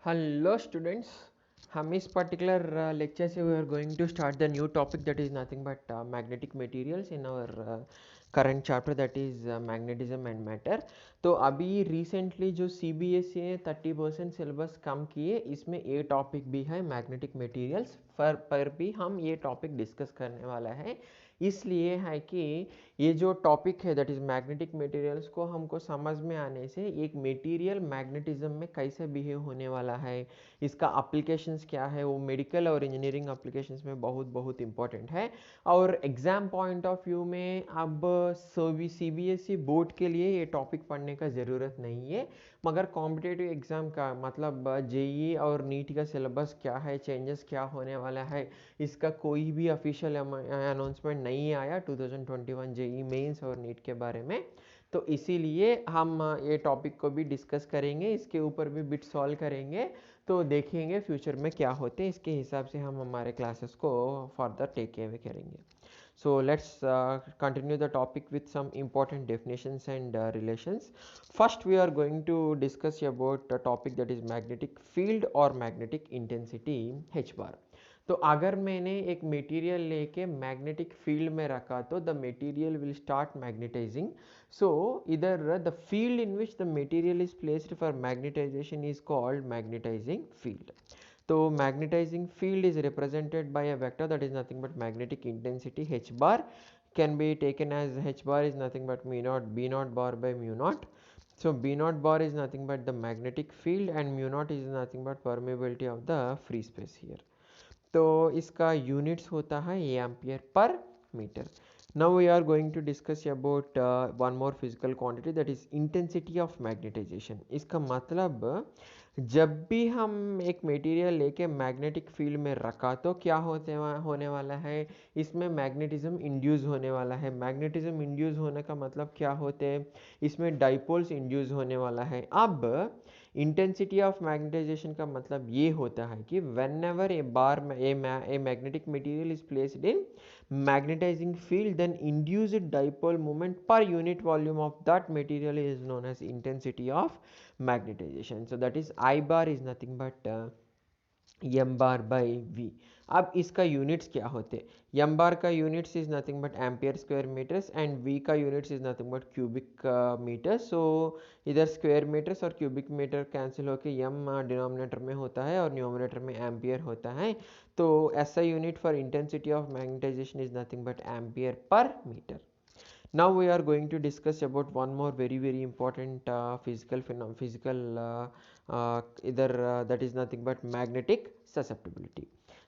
Hello students, हम इस particular lecture से we are going to start the new topic that is nothing but magnetic materials in our current chapter that is magnetism and matter. तो अभी recently जो CBSE ने 30% syllabus कम किए, इसमें ये टॉपिक भी है मैग्नेटिक मटेरियल्स पर भी हम ये टॉपिक डिस्कस करने वाला है। इसलिए है कि ये जो टॉपिक है दैट इज़ मैग्नेटिक मटेरियल्स को हमको समझ में आने से एक मटेरियल मैग्नेटिज्म में कैसे बिहेव होने वाला है, इसका एप्लीकेशंस क्या है, वो मेडिकल और इंजीनियरिंग एप्लीकेशंस में बहुत बहुत इंपॉर्टेंट है। और एग्ज़ाम पॉइंट ऑफ व्यू में अब CBSE बोर्ड के लिए ये टॉपिक पढ़ने का ज़रूरत नहीं है, मगर कॉम्पिटेटिव एग्ज़ाम का मतलब जेई और नीट का सिलेबस क्या है, चेंजेस क्या होने वाला है, इसका कोई भी ऑफिशियल अनाउंसमेंट नहीं आया 2021 जेई मेंस और नीट के बारे में। तो इसीलिए हम ये टॉपिक को भी डिस्कस करेंगे, इसके ऊपर भी बिट सॉल्व करेंगे, तो देखेंगे फ्यूचर में क्या होते हैं, इसके हिसाब से हम हमारे क्लासेस को फर्दर टेक अवे करेंगे. So let's continue the topic with some important definitions and relations. First we are going to discuss about a topic that is magnetic field or magnetic intensity H bar. तो अगर मैंने एक material लेके magnetic field में रखा तो the material will start magnetising. So इधर the field in which the material is placed for magnetisation is called magnetising field. तो magnetising field is represented by a vector that is nothing but magnetic intensity H bar. Can be taken as H bar is nothing but mu naught B naught bar by mu naught. So B naught bar is nothing but the magnetic field and mu naught is nothing but permeability of the free space here. तो इसका units होता है ampere per metre. Now we are going to discuss about one more physical quantity that is intensity of magnetisation. इसका मतलब जब भी हम एक मटेरियल लेके मैग्नेटिक फील्ड में रखा तो क्या होने वाला है, इसमें मैग्नेटिज्म इंड्यूस होने वाला है. मैग्नेटिज्म इंड्यूस होने का मतलब क्या होते हैं, इसमें डाइपोल्स इंड्यूस होने वाला है. अब इंटेंसिटी ऑफ मैग्नेटाइजेशन का मतलब ये होता है कि whenever a magnetic material is placed in magnetising field then induced dipole moment per unit volume of that material is known as intensity of magnetisation. So that is I bar is nothing but m bar by v. अब इसका units क्या होते हैं, m bar का units is nothing but ampere square metres and v का units is nothing but cubic metre. So इधर square metres और cubic metre cancel होके m डिनोमिनेटर में होता है और न्यूमिनेटर में एम्पियर होता है. तो ऐसा unit for intensity of magnetisation is nothing but ampere per metre. Now we are going to discuss about one more very important physical either that is nothing but magnetic susceptibility.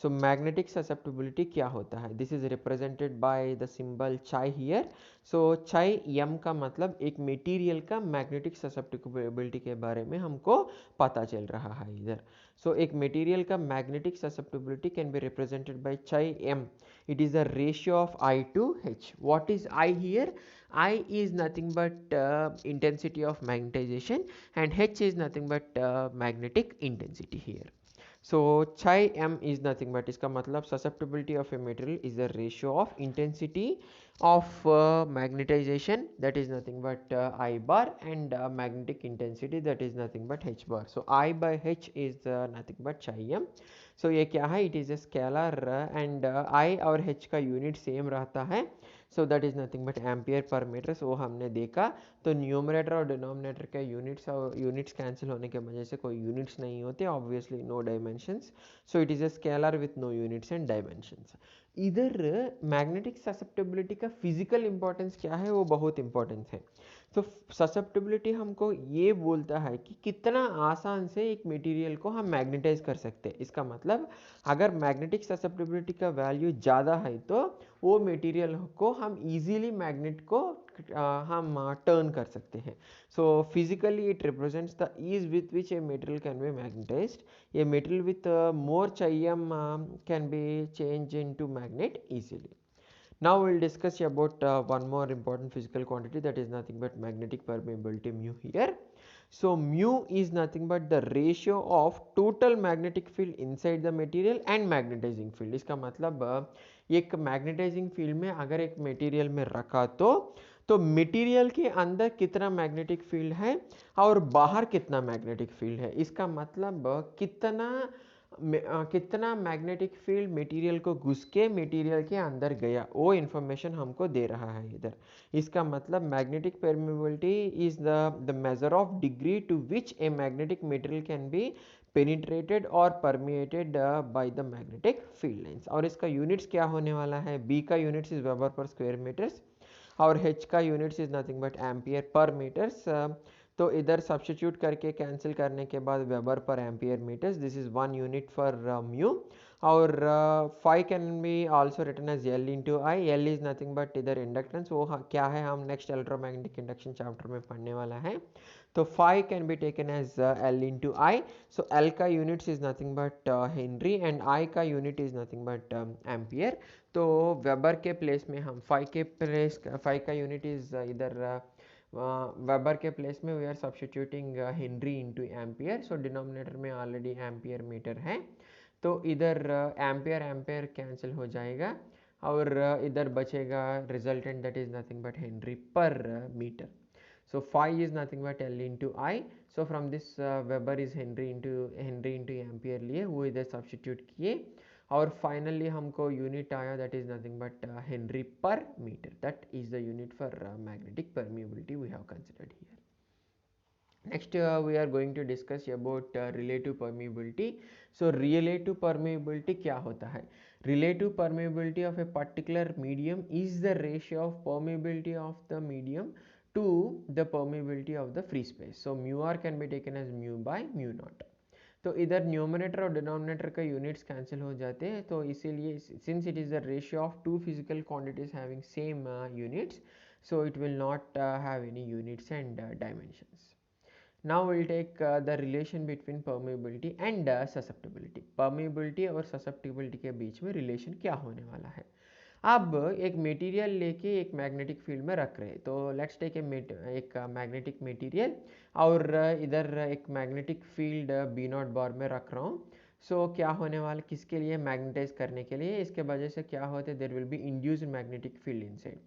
So magnetic susceptibility क्या होता है, this is represented by the symbol chi here. So chi m का मतलब एक material का magnetic susceptibility के बारे में हमको पता चल रहा है इधर. So एक मटेरियल का magnetic susceptibility can be represented by chi m. It is the ratio of I to H. What is I here? I is nothing but intensity of magnetization and H is nothing but magnetic intensity here. So chi m is nothing but इसका मतलब susceptibility of a material is the ratio of intensity of magnetization that is nothing but I bar and magnetic intensity that is nothing but H bar. So I by H is nothing but chi m. So ये क्या है, it is a scalar and I और H का unit same रहता है. So that is nothing but ampere per metre. सो हमने देखा तो न्यूमरेटर और डिनोमिनेटर के यूनिट्स और यूनिट्स कैंसिल होने के वजह से कोई यूनिट्स नहीं होते, obviously no dimensions. So it is a scalar with no units and dimensions. इधर मैग्नेटिक ससेप्टेबिलिटी का फिजिकल इंपॉर्टेंस क्या है, वो बहुत इंपॉर्टेंस है. तो ससेप्टेबिलिटी हमको ये बोलता है कि कितना आसान से एक मटेरियल को हम मैग्नेटाइज कर सकते हैं. इसका मतलब अगर मैग्नेटिक ससेप्टेबिलिटी का वैल्यू ज़्यादा है तो वो मटेरियल को हम इजीली मैग्नेट को हम टर्न कर सकते हैं. So physically it represents the ease with which a material can be magnetised. A material with more चाहिए can be change into magnet easily. Now we'll discuss about one more important physical quantity that is nothing but magnetic permeability mu here. So mu is nothing but the ratio of total magnetic field inside the material and magnetizing field. इसका मतलब एक magnetising field में अगर एक material में रखा तो तो मटेरियल के अंदर कितना मैग्नेटिक फील्ड है और बाहर कितना मैग्नेटिक फील्ड है, इसका मतलब कितना मैग्नेटिक फील्ड मटेरियल को घुस के मटेरियल के अंदर गया, वो इंफॉर्मेशन हमको दे रहा है इधर। इसका मतलब magnetic permeability is the measure of degree to which a magnetic material can be penetrated और permeated by the magnetic field lines. और इसका यूनिट्स क्या होने वाला है, बी का units is weber per square metres और h का units is nothing but ampere per metres. तो इधर सब्स्टिट्यूट करके कैंसिल करने के बाद weber per ampere metres, this is 1 unit for mu. और phi can be also written as L into I, L is nothing but इधर inductance, वो क्या है हम नेक्स्ट इलेक्ट्रोमैग्नेटिक इंडक्शन चैप्टर में पढ़ने वाला है। तो phi can be taken as L into I. So L का units is nothing but henry and I का unit is nothing but ampere. तो वेबर के प्लेस में हम फाई का यूनिट इज इधर वेबर के प्लेस में we are substituting henry into ampere. So denominator में ऑलरेडी एम्पियर मीटर है, तो इधर एम्पियर एम्पियर कैंसिल हो जाएगा और इधर बचेगा resultant that is nothing but henry per metre. So phi is nothing but L into I. So from this Weber is Henry into ampere लिए, वो इधर सब्स्टिट्यूट किए और फाइनली हमको यूनिट आया that is nothing but henry per metre. That is the unit for magnetic permeability we have considered here. Next we are going to discuss about relative permeability. So relative permeability क्या होता है, relative permeability of a particular medium is the ratio of permeability of the medium to the permeability of the free space. So mu r can be taken as mu by mu naught. तो इधर numerator और denominator का units cancel हो जाते हैं, तो इसीलिए since it is the ratio of two physical quantities having same units, so it will not have any units and dimensions. Now we'll take the relation between permeability and susceptibility. Permeability और susceptibility के बीच में relation क्या होने वाला है। अब एक material लेके एक मैग्नेटिक फील्ड में रख रहे हैं, तो लेट्स टेक एक मैग्नेटिक मटेरियल और इधर एक मैग्नेटिक फील्ड बी नॉट बार में रख रहा हूँ। सो क्या होने वाला, किसके लिए, मैग्नेटाइज करने के लिए। इसके वजह से क्या होता है, there will be induced magnetic field inside.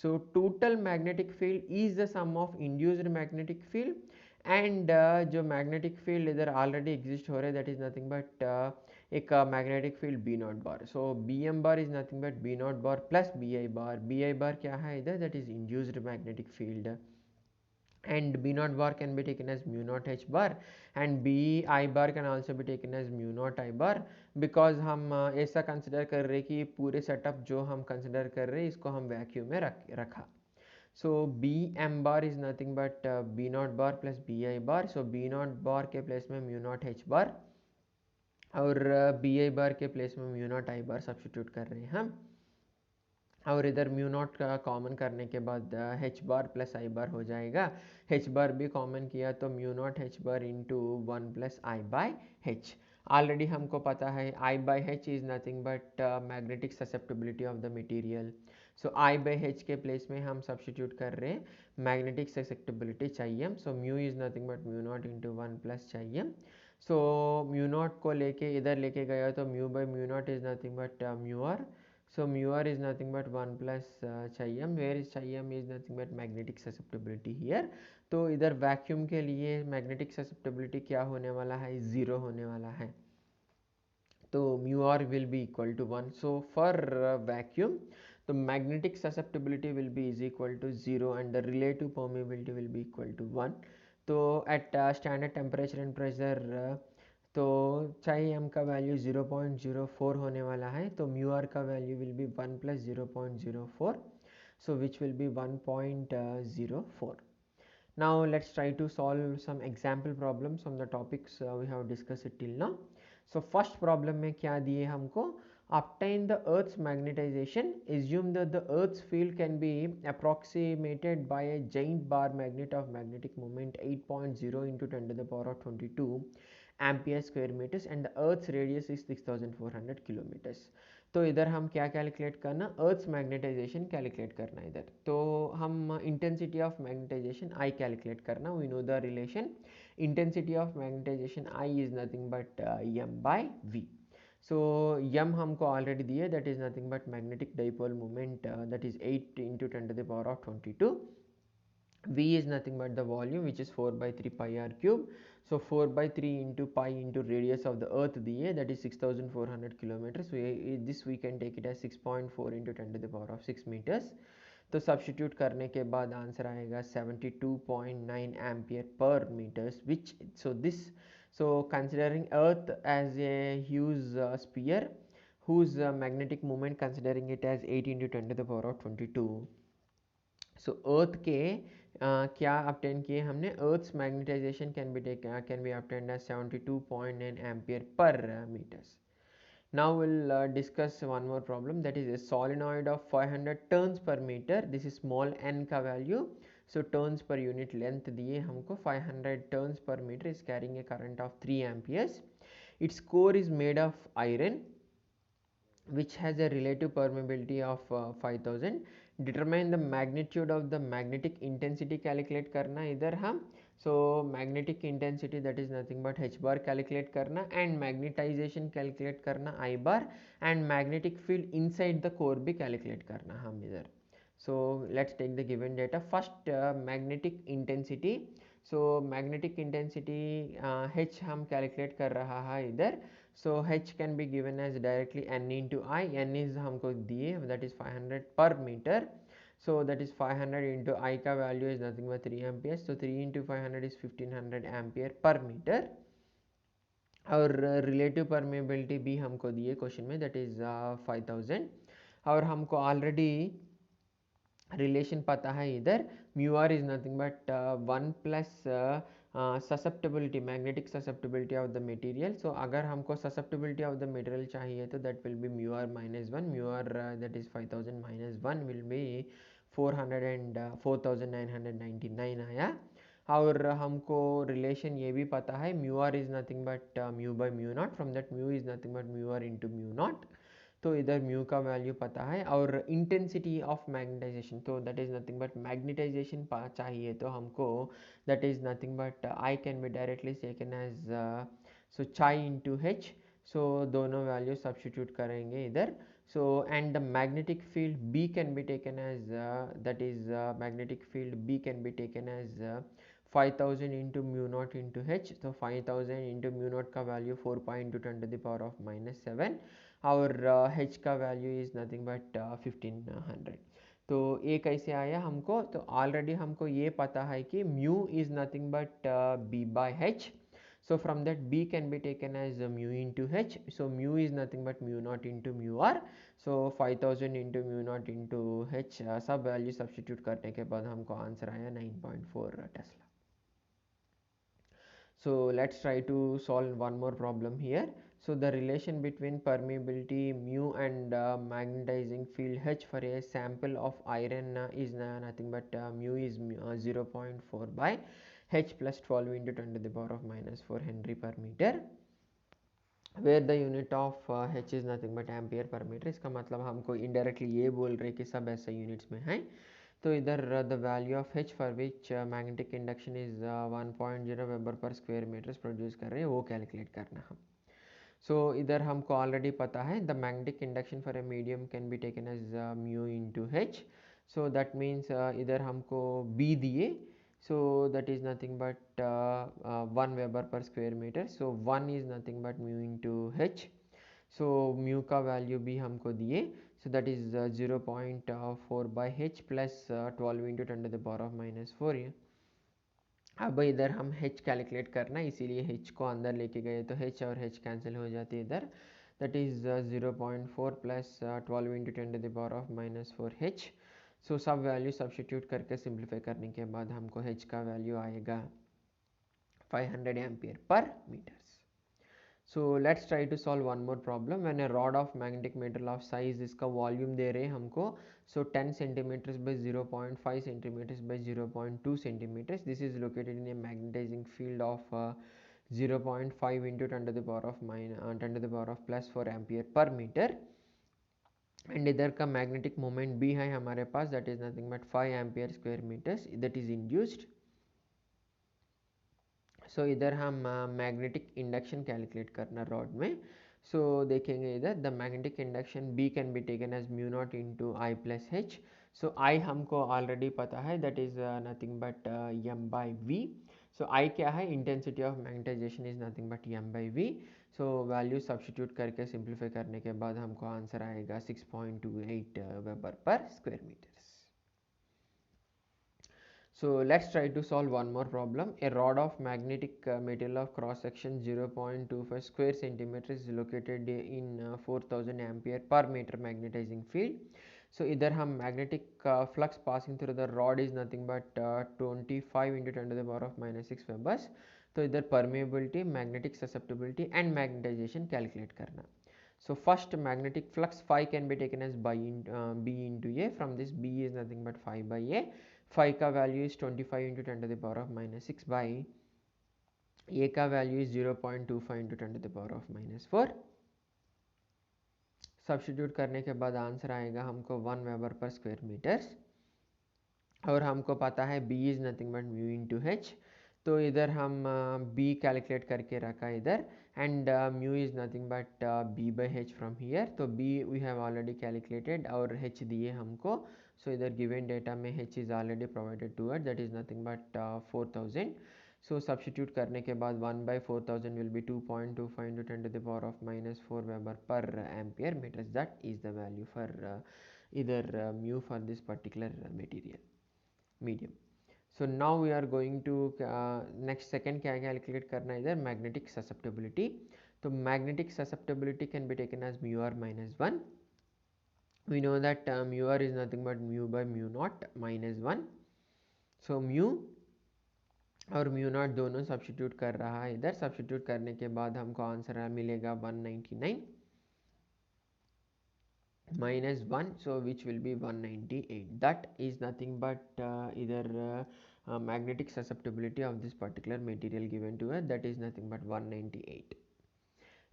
So total magnetic field is the sum of induced magnetic field and जो मैग्नेटिक फील्ड इधर ऑलरेडी एग्जिस्ट हो रहा है दैट इज नथिंग बट एक magnetic field B naught bar. So B M bar is nothing but B naught bar plus B I bar. B I bar क्या है इधर, that is induced magnetic field and b naught bar can be taken as mu naught h bar and b I bar can also be taken as mu naught I bar because हम ऐसा consider कर रहे कि पूरे setup जो हम consider कर रहे इसको हम वैक्यूम में रखा. So b m bar is nothing but b naught bar plus b I bar. So b naught bar के प्लेस में mu naught h bar और b I bar के प्लेस में mu naught I bar substitute कर रहे हैं हम, और इधर म्यू नॉट का कॉमन करने के बाद h बार प्लस आई बार हो जाएगा. h बार भी कॉमन किया तो mu naught h bar into 1 plus I by h. Already हमको पता है I by h is nothing but magnetic susceptibility of the material. So I by h के प्लेस में हम सब्स्टिट्यूट कर रहे हैं मैग्नेटिक ससेप्टिबिलिटी चाहिए. So mu is nothing but mu naught into 1 plus चाहिए. सो म्यू नॉट को लेके इधर लेके गया तो mu by mu naught is nothing but mu r. So mu r is nothing but 1 plus Chi-m, where is Chi-m is nothing but magnetic susceptibility here. तो इधर vacuum के लिए मैग्नेटिक ससेप्टिबिलिटी क्या होने वाला है, ज़ीरो होने वाला है. तो mu r will be equal to 1. So for vacuum the magnetic susceptibility will be is equal to 0 and the relative permeability will be equal to 1. तो at standard temperature and pressure तो चाहे M का value 0.04 होने वाला है, तो mu R का value will be 1 plus 0.04, so which will be 1.04. Now let's try to solve some example problems from the topics we have discussed it till now. So first problem में क्या दिए हमको, obtain the earth's magnetization, assume that the earth's field can be approximated by a giant bar magnet of magnetic moment 8.0 into 10 to the power of 22 ampere square meters and the earth's radius is 6400 kilometers. तो इधर हम क्या calculate करना, earth's magnetisation calculate करना. इधर तो हम intensity of magnetisation I calculate करना. We know the relation intensity of magnetisation I is nothing but M by V. So m हमको ऑलरेडी दिए, that is nothing but magnetic dipole moment, that is 8 into 10 to the power of 22. V is nothing but the volume, which is 4 by 3 pi r cube. So 4 by 3 into pi into radius of the earth diye, that is 6400 kilometers. So this we can take it as 6.4 into 10 to the power of 6 meters. तो substitute करने के बाद answer आएगा 72.9 ampere per metres, which so considering earth as a huge sphere whose magnetic moment considering it as 8 into 10 to the power of 22. सो अर्थ के क्या obtain किए हमने, earth's magnetization can be obtained as 72.9 ampere per meters. Now we'll discuss one more problem, that is a solenoid of 500 turns per meter. This is small n का value. So turns per unit length दिए हमको, 500 turns per meter is carrying a current of 3 amperes. Its core is made of iron which has a relative permeability of 5000. Determine the magnitude of the magnetic intensity calculate करना इधर हम. So magnetic intensity, that is nothing but h bar calculate करना, and magnetization calculate करना I bar, and magnetic field inside the core भी calculate करना हम इधर. So let's take the given data. First magnetic intensity. So magnetic intensity h हम calculate कर रहा है इधर. So h can be given as directly n into I. N is हमको दिए, that is 500 per meter. So that is 500 into I का value is nothing but 3 amperes. So 3 into 500 is 1500 ampere per meter. और relative permeability भी हमको दिए question में, that is 5000. और हमको ऑलरेडी रिलेशन पता है इधर, mu R is nothing but 1 plus susceptibility, magnetic susceptibility of the material. So अगर हमको ससेप्टेबिलिटी ऑफ द मटेरियल चाहिए तो that will be mu R minus 1. Mu R that is 5000 minus 1 will be 4999 आया. और हमको रिलेशन ये भी पता है, mu R is nothing but mu by mu naught. From that mu is nothing but mu R into mu naught. तो इधर mu का वैल्यू पता है. और इंटेंसिटी ऑफ मैग्नेटाइजेशन, तो that is nothing but magnetisation चाहिए तो हमको that is nothing but I can be directly taken as so chi into H. So दोनों वैल्यू सब्स्टिट्यूट करेंगे इधर. So and the magnetic field B can be taken as that is magnetic field B can be taken as 5000 into mu naught into h. So 5000 into mu naught का value 4.2 10 to the power of minus 7. और h का value is nothing but 1500. तो ये कैसे आया हमको, तो already हमको ये पता है कि mu is nothing but b by h. So from that b can be taken as mu into h. So mu is nothing but mu naught into mu r. So 5000 into mu naught into h सब value substitute करने के बाद हमको answer आया 9.4 Tesla. So let's try to solve one more problem here. So the relation between permeability mu and magnetizing field h for a sample of iron is nothing but mu is 0.4 by h plus 12 into 10 to the power of minus 4 Henry per meter, where the unit of h is nothing but ampere per meter. इसका मतलब हमको indirectly ये बोल रहे कि सब ऐसे units में हैं. तो इधर the value of h for which magnetic induction is 1.0 weber per square metres produce कर रहे हैं, वो कैलकुलेट करना हम. सो इधर हमको ऑलरेडी पता है the magnetic induction for a medium can be taken as mu into H. So that means इधर हमको b दिए. So that is nothing but 1 weber per square metre. So 1 is nothing but mu into H. So mu का value भी हमको दिए. So that is 0.4 by h plus 12 into 10 to the power of minus 4. अब इधर हम h calculate करना, इसीलिए h को अंदर लेके गए तो h और h कैंसिल हो जाती है इधर. That is 0.4 plus 12 into 10 to the power of minus 4h. सो सब वैल्यू सब्स्टिट्यूट करके सिंप्लीफाई करने के बाद हमको h का वैल्यू आएगा 500 ampere per metres. So let's try to solve one more problem. When a rod of magnetic metal of size, इसका volume दे रहे हमको, so 10 centimeters by 0.5 centimeters by 0.2 centimeters. This is located in a magnetizing field of 0.5 into 10 to the power of 10 to the power of plus 4 ampere per meter. And इधर का magnetic moment B है हमारे पास, that is nothing but 5 ampere square meters that is induced. So इधर हम magnetic induction calculate करना rod में. So देखेंगे इधर the magnetic induction B can be taken as mu naught into I plus H. So I हमको already पता है, that is nothing but M by V. So I क्या है, intensity of magnetisation is nothing but M by V. So value substitute करके simplify करने के बाद हमको आंसर आएगा 6.28 weber per square metre. So let's try to solve one more problem. A rod of magnetic material of cross section 0.25 square centimeter is located in 4000 ampere per meter magnetizing field. So either हम magnetic flux passing through the rod is nothing but 25 into 10 to the power of minus 6 webers. तो इधर permeability, magnetic susceptibility and magnetization calculate करना. So first magnetic flux phi can be taken as B into A. From this B is nothing but phi by A. Phi का value is 25 into 10 to the power of minus 6 by A का value is 0.25 into 10 to the power of minus 4. Substitute करने के बाद answer आएगा हमको 1 weber per square metre. और हमको पता है B is nothing but mu into H. तो इधर हम B कैलकुलेट करके रखा इधर, and mu is nothing but B by H from here. तो B we have already calculated और H दिए हमको. So इधर given data में H is already provided to us, that is nothing but 4000. So substitute करने के बाद 1 by 4000 will be 2.25 into 10 to the power of minus 4 Weber per ampere meters. That is the value for either mu for this particular material medium. So now we are going to next second क्या calculate करना है इधर, magnetic susceptibility. तो magnetic susceptibility can be taken as mu r minus 1. We know that mu r is nothing but mu by mu naught minus 1. So mu और mu naught दोनों substitute कर रहा है इधर. सब्स्टिट्यूट करने के बाद हमको आंसर मिलेगा 199 minus 1, so which will be 198. That is nothing but either magnetic susceptibility of this particular material given to us, that is nothing but 198.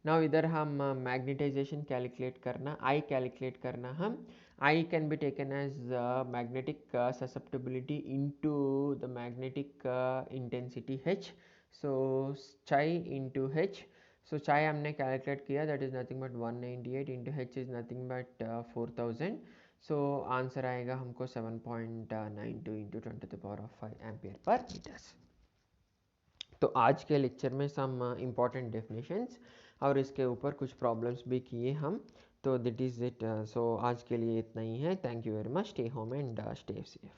Now इधर हम मैग्नेटाइजेशन कैलकुलेट करना, आई कैलकुलेट करना. हम I can be taken as magnetic susceptibility into the magnetic intensity H. So chi into H. So chi हमने calculate किया, that is nothing but 198 into H is nothing but 4000. So answer आएगा हमको 7.92 into 10 to the power of 5 ampere per metres. तो आज के lecture में some important definitions और इसके ऊपर कुछ प्रॉब्लम्स भी किए हम. तो दैट इज़ इट. सो आज के लिए इतना ही है. Thank you very much. Stay home and stay safe.